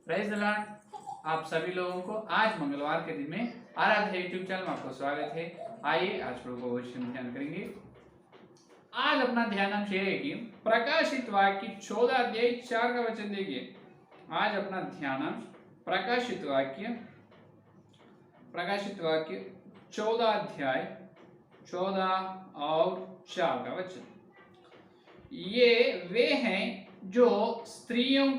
Praise the Lord. आप सभी लोगों को आज मंगलवार के दिन में आराध्य यूट्यूब चैनल में आपको स्वागत है। आइए आज प्रभु को वचन ध्यान करेंगे। आज अपना ध्यानांश ये है कि प्रकाशित वाक्य 14 अध्याय 4 का वचन देखिए। आज अपना ध्यानांश प्रकाशित वाक्य 14 अध्याय 14 और 4 का वचन। ये वे हैं जो स्त्रियों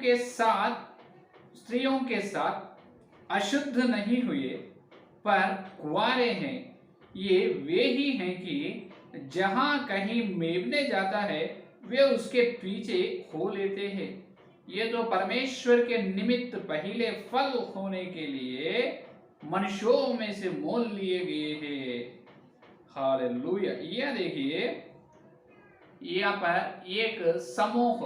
के साथ अशुद्ध नहीं हुए पर कुंवारे हैं। ये वे ही हैं कि जहां कहीं मेमने जाता है वे उसके पीछे हो लेते हैं। ये तो परमेश्वर के निमित्त पहले फल होने के लिए मनुष्यों में से मोल लिए गए हैं। हालेलुया। यह देखिए, यहाँ पर एक समूह,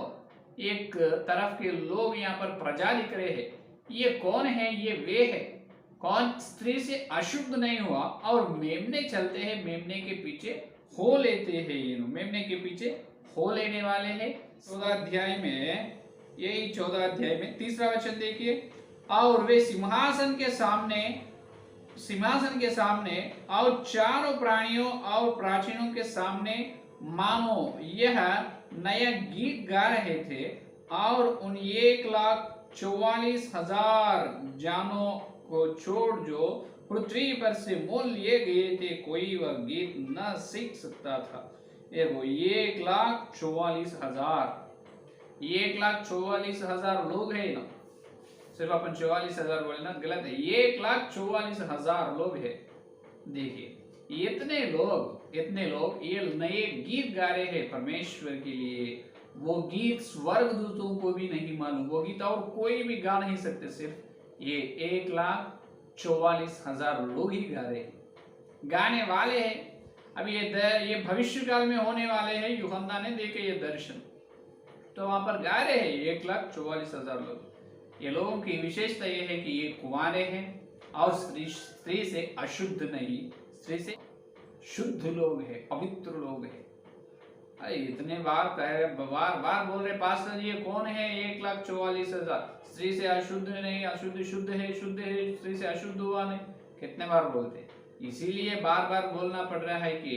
एक तरफ के लोग यहाँ पर प्रजा लिख रहे हैं। ये कौन है? ये वे है कौन? स्त्री से अशुद्ध नहीं हुआ और मेमने चलते हैं, मेमने के पीछे हो लेते हैं। ये मेमने के पीछे हो लेने वाले हैं। 14 अध्याय में, यही 14 अध्याय में 3रा वचन देखिए। और वे सिंहासन के सामने और चारों प्राणियों और प्राचीनों के सामने मानो यह नया गीत गा रहे थे और उन 1,44,000 जानों को छोड़ जो पृथ्वी पर से मोल लिए गए थे, कोई वह गीत न सीख सकता था। ये वो 1,44,000 लोग हैं ना, सिर्फ अपन 44,000 बोले ना, गलत है। 1,44,000 लोग है। देखिए, इतने लोग ये नए गीत गा रहे हैं परमेश्वर के लिए। वो गीत स्वर्गदूतों को भी नहीं मालूम, वो गीत और कोई भी गा नहीं सकते, सिर्फ ये 1,44,000 लोग ही गा रहे हैं, गाने वाले हैं। अब ये भविष्य काल में होने वाले हैं। यूहन्ना ने देखे ये दर्शन, तो वहां पर गा रहे हैं 1,44,000 लोग। ये लोगों की विशेषता ये है कि ये कुंवारे हैं और स्त्री से अशुद्ध नहीं, स्त्री से शुद्ध लोग हैं, पवित्र लोग हैं। इतने बार कह रहे, बार बोल रहे पास्टर ये कौन है? 1,44,000 स्त्री से अशुद्ध नहीं, अशुद्ध शुद्ध है, शुद्ध है स्त्री से अशुद्ध हुआ नहीं। कितने बार बोलते? इसीलिए बार बार बोलना पड़ रहा है कि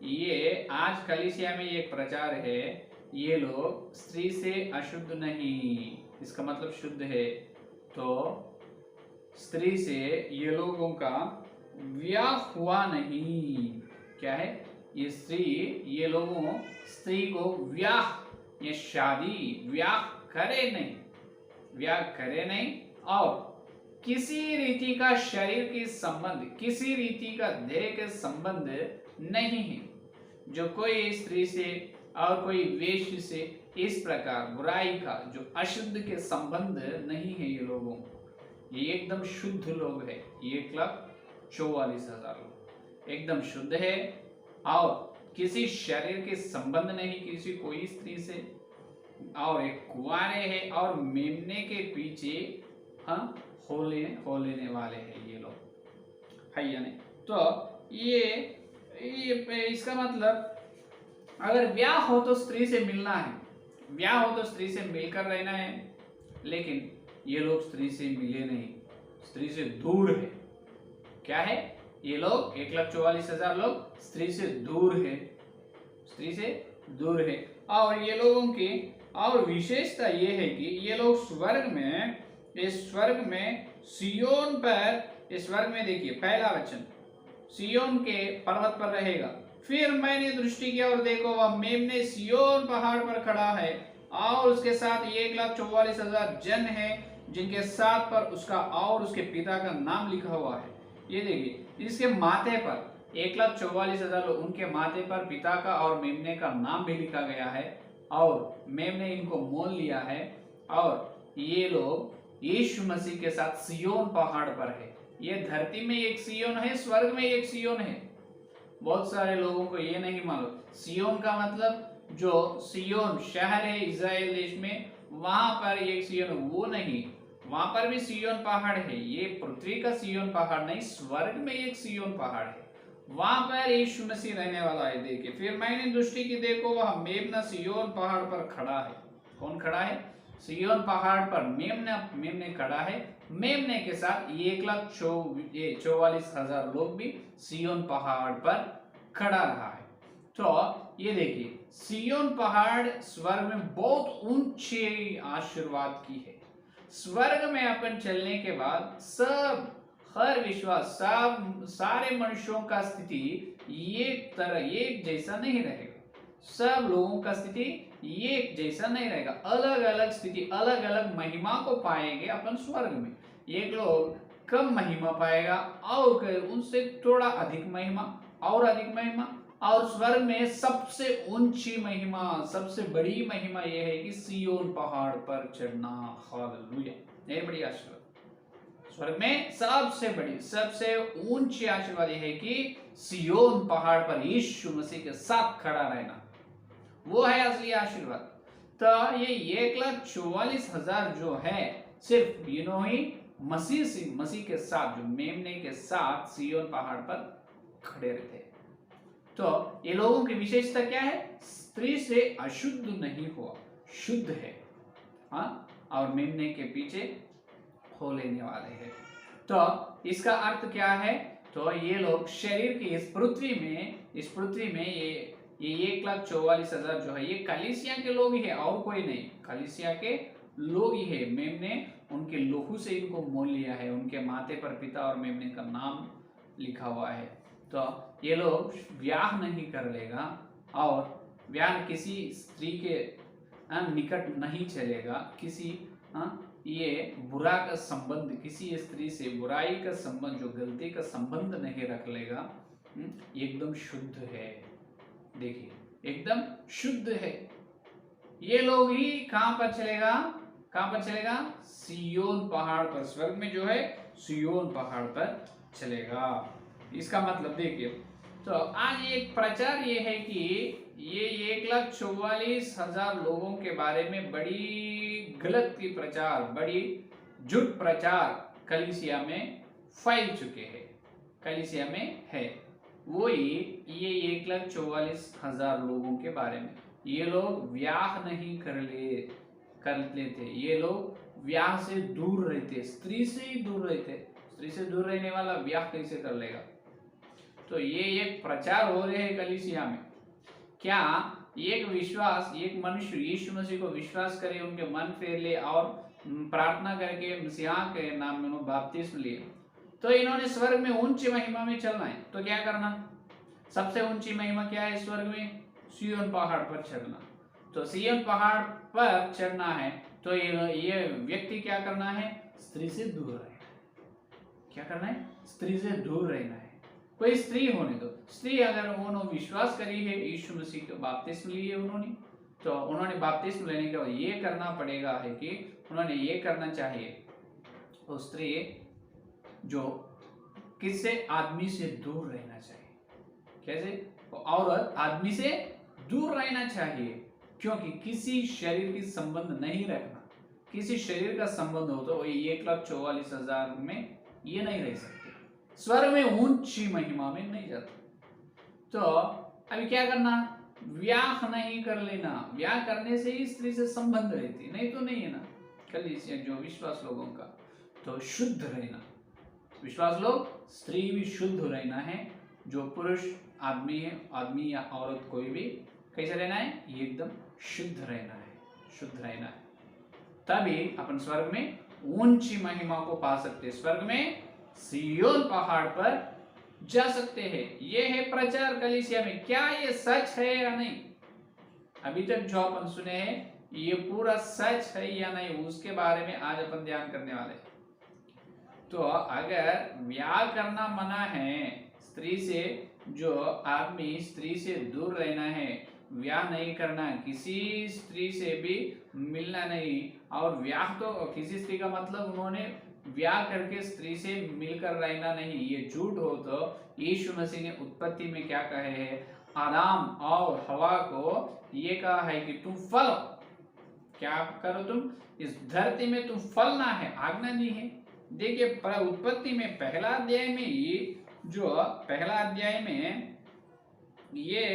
ये आज कलीसिया में एक प्रचार है, ये लोग स्त्री से अशुद्ध नहीं, इसका मतलब शुद्ध है। तो स्त्री से ये लोगों का व्याह हुआ नहीं। क्या है? ये स्त्री को व्याह, ये शादी व्याह करे नहीं और किसी रीति का शरीर के संबंध, किसी रीति का देह के संबंध नहीं है। जो कोई स्त्री से और कोई वेश्य से इस प्रकार बुराई का, जो अशुद्ध के संबंध नहीं है, ये लोगों, ये एकदम शुद्ध लोग है। 1,44,000 लोग एकदम शुद्ध है और किसी शरीर के संबंध नहीं किसी कोई स्त्री से, और एक कुंवारे है और मेमने के पीछे हो लेने वाले हैं ये लोग, है या नहीं? तो ये इसका मतलब अगर ब्याह हो तो स्त्री से मिलना है, ब्याह हो तो स्त्री से मिलकर रहना है, लेकिन ये लोग स्त्री से मिले नहीं, स्त्री से दूर है। क्या है? ये लोग 1,44,000 लोग स्त्री से दूर है, स्त्री से दूर है। और ये लोगों की और विशेषता ये है कि ये लोग स्वर्ग में सियोन पर, इस स्वर्ग में देखिए पहला वचन, सियोन के पर्वत पर रहेगा। फिर मैंने दृष्टि किया और देखो वह मेमने सियोन पहाड़ पर खड़ा है और उसके साथ 1,44,000 जन है, जिनके साथ पर उसका और उसके पिता का नाम लिखा हुआ है। ये देखिए, इसके माथे पर 1,44,000 लोग, उनके माथे पर पिता का और मेमने का नाम भी लिखा गया है और मेमने इनको मोल लिया है। और ये लोग यीशु मसीह के साथ सियोन पहाड़ पर है। ये धरती में एक सियोन है, स्वर्ग में एक सियोन है। बहुत सारे लोगों को ये नहीं मालूम। सियोन का मतलब जो सियोन शहर है इज़राइल देश में, वहां पर एक सियोन, वो नहीं, वहां पर भी सियोन पहाड़ है। ये पृथ्वी का सियोन पहाड़ नहीं, स्वर्ग में एक सियोन पहाड़ है, वहां पर यीशु मसीह रहने वाला है। देखिए, फिर मैंने दृष्टि की, देखो वह मेमना सियोन पहाड़ पर खड़ा है। कौन खड़ा है? सिय्योन पहाड़ पर मेमने खड़ा है। मेमने के साथ 1,44,000 लोग भी सिय्योन पहाड़ पर खड़ा रहा है। तो ये देखिए, सिय्योन पहाड़ स्वर्ग में बहुत ऊंची आशीर्वाद की है। स्वर्ग में अपन चलने के बाद सब हर विश्वास सब सारे मनुष्यों का स्थिति एक जैसा नहीं रहेगा। सब लोगों का स्थिति एक जैसा नहीं रहेगा, अलग अलग स्थिति, अलग अलग महिमा को पाएंगे अपन स्वर्ग में। एक लोग कम महिमा पाएगा और उनसे थोड़ा अधिक महिमा और अधिक महिमा। और स्वर्ग में सबसे ऊंची महिमा, सबसे बड़ी महिमा यह है कि सिय्योन पहाड़ पर चढ़ना। हालेलुया, ये बड़ी आशीर्वाद। स्वर्ग में सबसे बड़ी सबसे ऊंची आशीर्वाद यह है कि सिय्योन पहाड़ पर यीशु मसीह के साथ खड़ा रहना, वो है असली आशीर्वाद। तो ये 1,44,000 जो है सिर्फ ही मसीह के साथ, जो मेमने के साथ सिय्योन पहाड़ पर खड़े रहते हैं। तो ये लोगों की विशेषता क्या है? स्त्री से अशुद्ध नहीं हुआ, शुद्ध है। हाँ, और मेमने के पीछे हो लेने वाले हैं। तो इसका अर्थ क्या है? तो ये लोग शरीर की इस पृथ्वी में ये 1,44,000 जो है ये कलीसिया के लोग ही है और कोई नहीं, कलीसिया के लोग ही है। मेमने उनके लोहू से इनको मोल लिया है, उनके माथे पर पिता और मेमने का नाम लिखा हुआ है। तो ये लोग ब्याह नहीं कर लेगा और ब्याह किसी स्त्री के निकट नहीं चलेगा, किसी ये बुरा का संबंध, किसी स्त्री से बुराई का संबंध, जो गलती का संबंध नहीं रख लेगा। एकदम शुद्ध है, देखिए एकदम शुद्ध है। ये लोग ही कहां पर चलेगा? सिय्योन पहाड़ पर, स्वर्ग में जो है सिय्योन पहाड़ पर चलेगा। इसका मतलब देखिए, तो आज एक प्रचार ये है कि ये 1,44,000 लोगों के बारे में बड़ी गलत की प्रचार, बड़ी झूठ प्रचार कलीसिया में फैल चुके हैं, कलीसिया में है। वो ये 1,44,000 लोगों के बारे में, ये लोग ब्याह नहीं कर लेते, ये लोग ब्याह से दूर रहते, स्त्री से ही दूर रहते। स्त्री से दूर रहने वाला ब्याह कैसे कर लेगा? तो ये एक प्रचार हो रहे हैं कलीसिया में। क्या एक मनुष्य यीशु मसीह को विश्वास करे, उनके मन फेर ले और प्रार्थना करके मसीहा के नाम में बपतिस्म लिए, तो इन्होंने स्वर्ग में ऊंची महिमा में चलना है। तो क्या करना? सबसे ऊंची महिमा क्या है स्वर्ग में? सिय्योन पहाड़ पर चढ़ना। तो सिय्योन पहाड़ पर चढ़ना है तो ये व्यक्ति क्या करना है? स्त्री से दूर रहना है। क्या करना है? स्त्री से दूर रहना है। कोई स्त्री होने दो, स्त्री अगर उन्होंने विश्वास करी है, यीशु मसीह को बपतिस्म लिए उन्होंने, तो उन्होंने बपतिस्म लेने के बाद ये करना पड़ेगा है कि उन्होंने ये करना चाहिए, तो स्त्री जो किससे? आदमी से दूर रहना चाहिए। कैसे? औरत आदमी से दूर रहना चाहिए, क्योंकि किसी शरीर की संबंध नहीं रखना। किसी शरीर का संबंध हो तो 1,44,000 में ये नहीं रह सकते, स्वर्ग में ऊंची महिमा में नहीं जाते। तो अभी क्या करना? ब्याह नहीं कर लेना। ब्याह करने से ही स्त्री से संबंध रहती, नहीं तो नहीं है ना। कलीसिया जो विश्वास लोगों का, तो शुद्ध रहना, विश्वास लोग, स्त्री भी शुद्ध रहना है। जो पुरुष आदमी है, आदमी या औरत कोई भी, कैसे रहना है? ये एकदम शुद्ध रहना है, शुद्ध रहना है। तभी अपन स्वर्ग में ऊंची महिमा को पा सकते हैं, स्वर्ग में सिय्योन पहाड़ पर जा सकते हैं। ये है प्रचार कलीसिया में। क्या ये सच है या नहीं? अभी तक जो अपन सुने हैं ये पूरा सच है या नहीं, उसके बारे में आज अपन ध्यान करने वाले हैं। तो अगर ब्याह करना मना है, स्त्री से, जो आदमी स्त्री से दूर रहना है, ब्याह नहीं करना, किसी स्त्री से भी मिलना नहीं, और ब्याह तो किसी स्त्री का मतलब उन्होंने ब्याह करके स्त्री से मिलकर रहना नहीं, ये झूठ हो। तो यीशु मसीह ने उत्पत्ति में क्या कहे है? आदम और हवा को ये कहा है कि तुम फल, क्या करो? तुम इस धरती में तुम फलना है, आज्ञा दी है। देखिए उत्पत्ति में पहला अध्याय में, ये जो पहला अध्याय में ये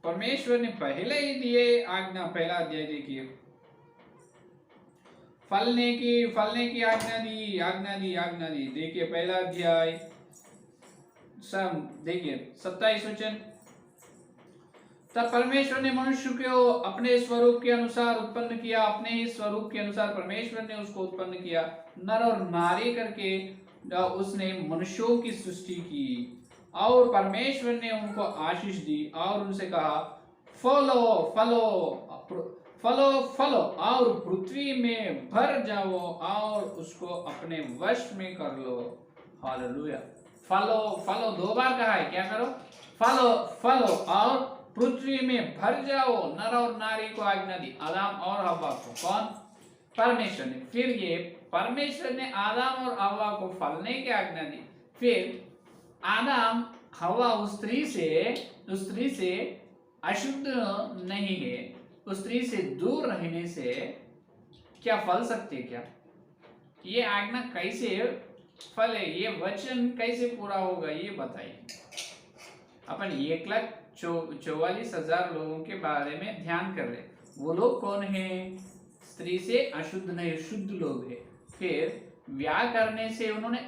परमेश्वर ने पहले ही दिए आज्ञा। पहला अध्याय देखिए, फलने की आज्ञा दी। देखिए पहला अध्याय सब देखिए 27 वचन। तब परमेश्वर ने मनुष्य को अपने स्वरूप के अनुसार उत्पन्न किया, अपने ही स्वरूप के अनुसार परमेश्वर ने उसको उत्पन्न किया, नर और नारी करके उसने मनुष्यों की सृष्टि की। और परमेश्वर ने उनको आशीष दी और उनसे कहा, फलो फलो फलो और पृथ्वी में भर जाओ और उसको अपने वश में कर लो। हालेलुया। फलो फलो दो बार कहा है, क्या करो? फलो फलो और पृथ्वी में भर जाओ। नर और नारी को आज्ञा दी, आदम और हव्वा को। कौन? परमेश्वर ने। फिर ये परमेश्वर ने आदम और हव्वा को फलने की आज्ञा दी। फिर आदम हव्वा उस स्त्री से अशुद्ध नहीं है, उस स्त्री से दूर रहने से क्या फल सकते? क्या ये आज्ञा कैसे फले? ये वचन कैसे पूरा होगा ये बताइए। अपन 1,44,000 लोगों के बारे में ध्यान कर रहे। वो लोग कौन हैं? स्त्री से अशुद्ध नहीं, शुद्ध लोग हैं। फिर व्याह करने से उन्होंने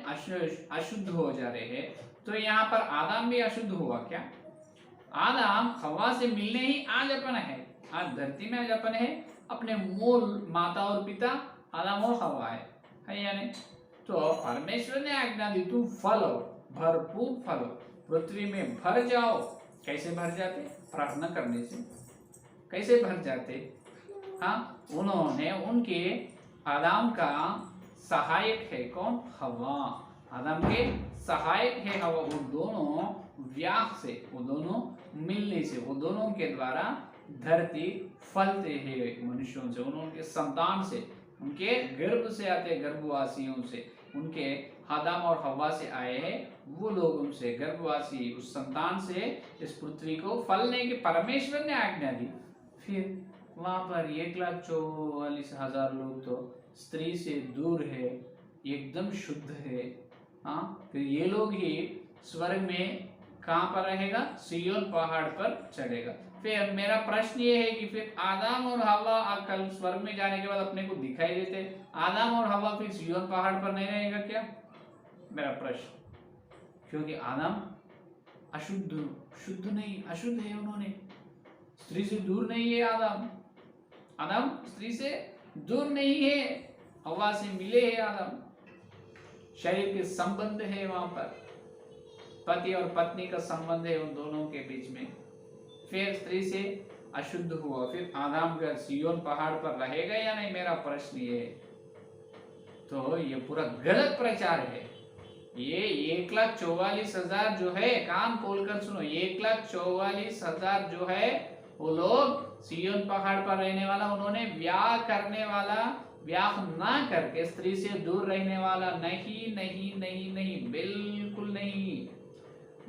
अशुद्ध हो जा रहे हैं। तो यहाँ पर आदम भी अशुद्ध हुआ क्या? आदम हवा से मिलने ही आज अपन है, आज धरती में आज अपन है। अपने मूल माता और पिता आदम और हवा है या नहीं? तो परमेश्वर ने आज्ञा दी, तुम फलो, भरपूर फलो, पृथ्वी में भर जाओ। कैसे भर जाते? प्रार्थना करने से। कैसे भर जाते? हाँ, उन्होंने उनके आदम का सहायक है कौन? हवा। आदम के सहायक है हवा। वो दोनों व्याह से, वो दोनों मिलने से, वो दोनों के द्वारा धरती फलते हैं मनुष्यों से, उनके संतान से, उनके गर्भ से आते, गर्भवासियों से, उनके आदम और हव्वा से आए हैं वो लोग, उनसे गर्भवासी उस संतान से इस पृथ्वी को फलने की परमेश्वर ने आज्ञा दी। फिर वहां पर 1,44,000 लोग तो स्त्री से दूर है, एकदम शुद्ध है। हाँ, फिर ये लोग ही स्वर्ग में कहां पर रहेगा? सिय्योन पहाड़ पर चढ़ेगा। फिर मेरा प्रश्न ये है कि फिर आदम और हव्वा कल स्वर्ग में जाने के बाद अपने को दिखाई देते, आदम और हव्वा फिर सिय्योन पहाड़ पर नहीं रहेगा क्या? मेरा प्रश्न। क्योंकि आदम शुद्ध नहीं, अशुद्ध है। उन्होंने स्त्री से दूर नहीं है। आदम स्त्री से दूर नहीं है, हव्वा से मिले है। आदम शरीर के संबंध है, वहां पर पति और पत्नी का संबंध है उन दोनों के बीच में। फिर स्त्री से अशुद्ध हुआ, फिर आदम का सिय्योन पहाड़ पर रहेगा या नहीं? मेरा प्रश्न ये। तो ये पूरा गलत प्रचार है। ये 1,44,000 जो है, कान खोलकर सुनो, 1,44,000 जो है वो लोग सिय्योन पहाड़ पर रहने वाला, उन्होंने व्याह करने वाला, व्याह ना करके स्त्री से दूर रहने वाला नहीं, नहीं, नहीं, नहीं, बिल्कुल नहीं।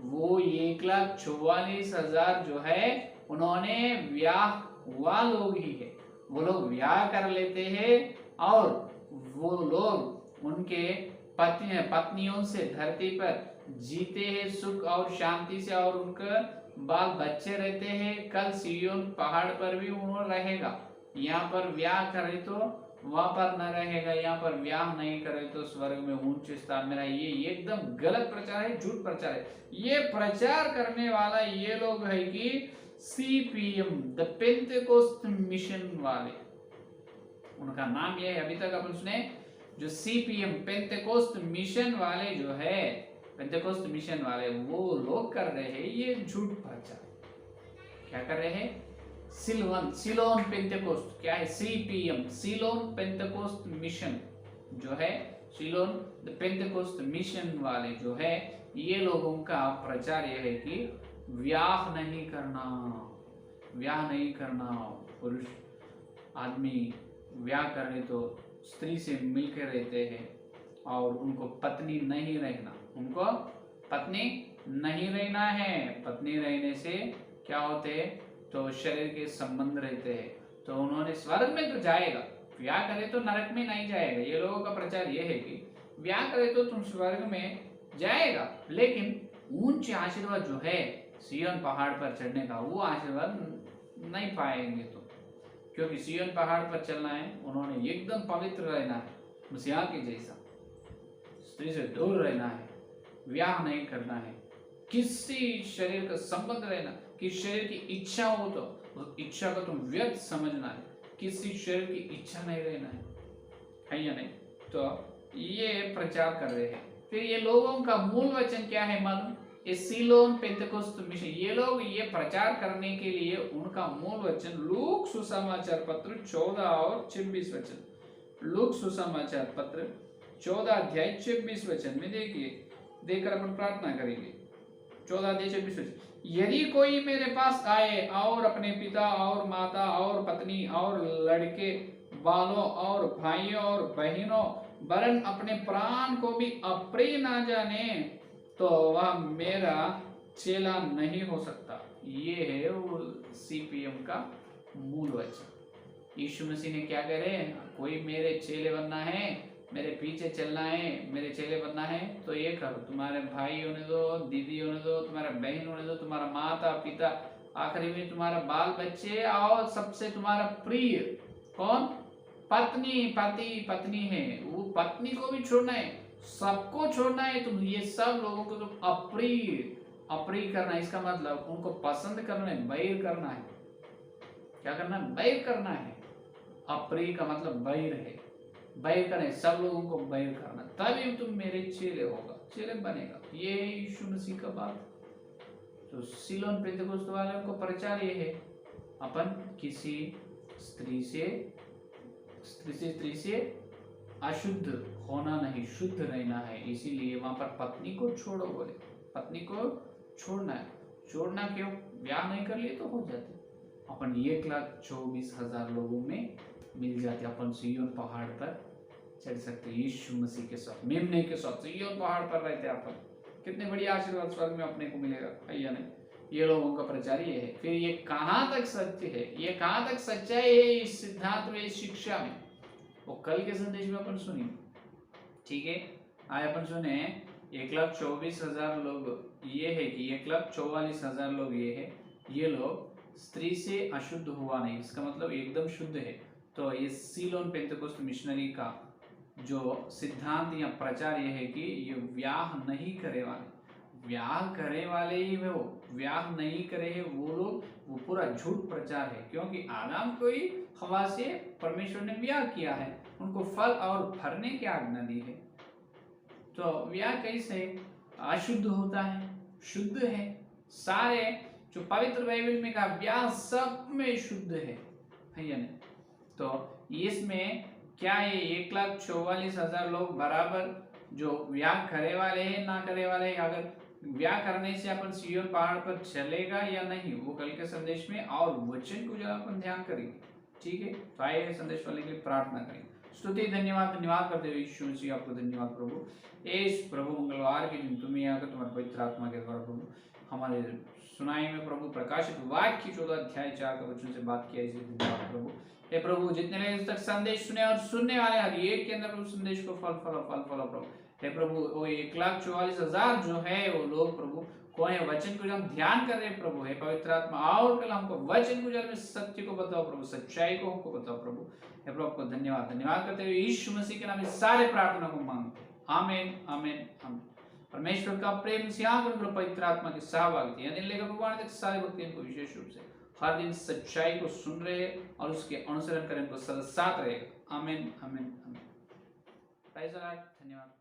वो 1,44,000 जो है उन्होंने व्याह हुआ लोग ही है। वो लोग व्याह कर लेते हैं और वो लोग उनके पत्नियों से धरती पर जीते हैं सुख और शांति से, और उनका बाल बच्चे रहते हैं। कल सिय्योन पहाड़ पर भी उन्होंने रहेगा। यहाँ पर व्याह करे तो वहां पर न रहेगा, यहाँ पर व्याह नहीं करे तो स्वर्ग में ऊंचे स्थान में। ये एकदम गलत प्रचार है, झूठ प्रचार है। ये प्रचार करने वाला ये लोग है कि CPM, द पेंटेकोस्ट मिशन वाले, उनका नाम ये है। अभी तक अपन सुने जो CPM पेंटेकोस्ट मिशन वाले जो है, पेंटेकोस्ट मिशन वाले वो लोग कर रहे हैं ये झूठ प्रचार। क्या कर रहे हैं? सिलोन पेंटेकोस्ट, क्या है? CPM, सिलोन पेंटेकोस्ट मिशन जो है, सिलोन द पेंटेकोस्ट मिशन वाले जो है, ये लोगों का प्रचार यह है कि व्याह नहीं करना, व्याह नहीं करना। पुरुष आदमी व्याह करे तो स्त्री से मिलकर रहते हैं और उनको पत्नी नहीं रहना, उनको पत्नी नहीं रहना है। पत्नी रहने से क्या होते हैं? तो शरीर के संबंध रहते हैं। तो उन्होंने स्वर्ग में तो जाएगा, व्याह करे तो नरक में नहीं जाएगा। ये लोगों का प्रचार ये है कि व्याह करे तो तुम स्वर्ग में जाएगा, लेकिन ऊंचे आशीर्वाद जो है सिय्योन पहाड़ पर चढ़ने का, वो आशीर्वाद नहीं पाएंगे। क्योंकि सिय्योन पहाड़ पर चलना है, उन्होंने एकदम पवित्र रहना है, मसीहा के जैसा, स्त्री से दूर रहना है, ब्याह नहीं करना है, किसी शरीर का संबंध रहना, किसी शरीर की इच्छा हो तो उस इच्छा को तुम व्यर्थ समझना है, किसी शरीर की इच्छा नहीं रहना है या नहीं। तो ये प्रचार कर रहे हैं। फिर ये लोगों का मूल वचन क्या है मालूम? ये सीलोन पेंतेकोस्त मिशन, ये लोग ये प्रचार करने के लिए उनका मूल वचन लूक सुसमाचार पत्र 14 और 26 वचन, लूक सुसमाचार पत्र 14 अध्याय 26 वचन में देखिए, देखकर अपन प्रार्थना करेंगे। 14 अध्याय 26 वचन, यदि कोई मेरे पास आए और अपने पिता और माता और पत्नी और लड़के बालों और भाइयों और बहनों वरन अपने प्राण को भी अप्रिय ना जाने, तो वह मेरा चेला नहीं हो सकता। ये है वो सीपीएम का मूल वचन। यीशु मसीह ने क्या करे, कोई मेरे चेले बनना है, मेरे पीछे चलना है, मेरे चेले बनना है, तो ये करो, तुम्हारे भाई होने दो, दीदी होने दो, तुम्हारा बहन होने दो, तुम्हारा माता पिता, आखिरी में तुम्हारा बाल बच्चे, और सबसे तुम्हारा प्रिय कौन? पत्नी, पति पत्नी है, वो पत्नी को भी छोड़ना है, सबको छोड़ना है। तुम ये सब लोगों को तुम अप्रिय करना है। इसका मतलब उनको पसंद करना है, बैर करना है। क्या करना है? बैर करना है। अप्रिय का मतलब बैर है, बैर करना, सब लोगों को बैर करना, तभी तुम मेरे चेले होगा, चेले बनेगा। ये यीशु मसीह का बात। तो सीलोन पेंतेकोस्त वालों को प्रचार ये है, अपन किसी स्त्री से अशुद्ध होना नहीं, शुद्ध रहना है। इसीलिए वहां पर पत्नी को छोड़ो बोले, पत्नी को छोड़ना है। छोड़ना क्यों? ब्याह नहीं कर लिए तो हो जाते। अपन 1,24,000 लोगों में मिल जाते, अपन सिय्योन पहाड़ पर चढ़ सकते यीशु मसीह के साथ, मेमने के साथ सिय्योन पहाड़ पर रहते अपन। कितने बड़ी आशीर्वाद स्वर्ग में अपने को मिलेगा, है या नहीं? ये लोगों का प्रचार ये है। फिर ये कहाँ तक सत्य है, ये कहाँ तक सच्चाई है इस सिद्धांत में, इस शिक्षा में, वो कल के संदेश में अपन सुनिए, ठीक है? आज अपन सुने 1,24,000 लोग ये है कि 1,44,000 लोग ये है, ये लोग स्त्री से अशुद्ध हुआ नहीं, इसका मतलब एकदम शुद्ध है। तो ये सीलोन पेंतेकोस्त मिशनरी का जो सिद्धांत या प्रचार ये है कि ये ब्याह नहीं करे वाले, ब्याह करे वाले ही वो ब्याह नहीं करे है वो लोग, वो पूरा झूठ प्रचार है। क्योंकि आदम को ही हवा से परमेश्वर ने ब्याह किया है, उनको फल और भरने की आज्ञा दी है। तो ब्याह कैसे अशुद्ध होता है? शुद्ध है। सारे जो पवित्र बाइबल में कहा ब्याह सब में शुद्ध है या नहीं? तो इसमें क्या ये 1,44,000 लोग बराबर जो ब्याह करे वाले हैं ना करे वाले हैं? अगर ब्याह करने से अपन सिय्योन पहाड़ पर चलेगा या नहीं, वो कल के संदेश में और वचन को जरा अपन ध्यान करेंगे, ठीक है? तो आइए संदेश वाले के लिए प्रार्थना करेंगे। स्तुति धन्यवाद करते हुए यीशु मसीह आपको धन्यवाद प्रभु। इस प्रभु मंगलवार के दिन तुम्हें आकर तुम्हारे पवित्र आत्मा के द्वारा प्रभु हमारे सुनाई में प्रभु प्रकाशित वाक्य 14 अध्याय 4 का वचन से बात किया, इसलिए धन्यवाद प्रभु। हे प्रभु, जितने लोग तक संदेश सुने और सुनने वाले हर एक के अंदर प्रभु संदेश को फल प्रभु। हे प्रभु, वो 1,44,000 जो है वो लोग प्रभु कौन है? वचन को जो हम ध्यान कर रहे हैं प्रभु, हे पवित्र आत्मा और कल हमको वचन को जो सत्य को बताओ प्रभु, सच्चाई को हमको बताओ प्रभु। हे प्रभु, आपको धन्यवाद करते हुए यीशु मसीह के नाम में सारे प्रार्थना को मांगते हैं। आमीन आमीन आमीन। परमेश्वर का प्रेम सियान पवित्र आत्मा की सहभागिता यानी लेकर भगवान तक सारे भक्ति इनको विशेष रूप से हर दिन सच्चाई को सुन रहे और उसके अनुसरण करें, उनको सदा साथ रहेगा। आमीन आमीन आमीन। धन्यवाद।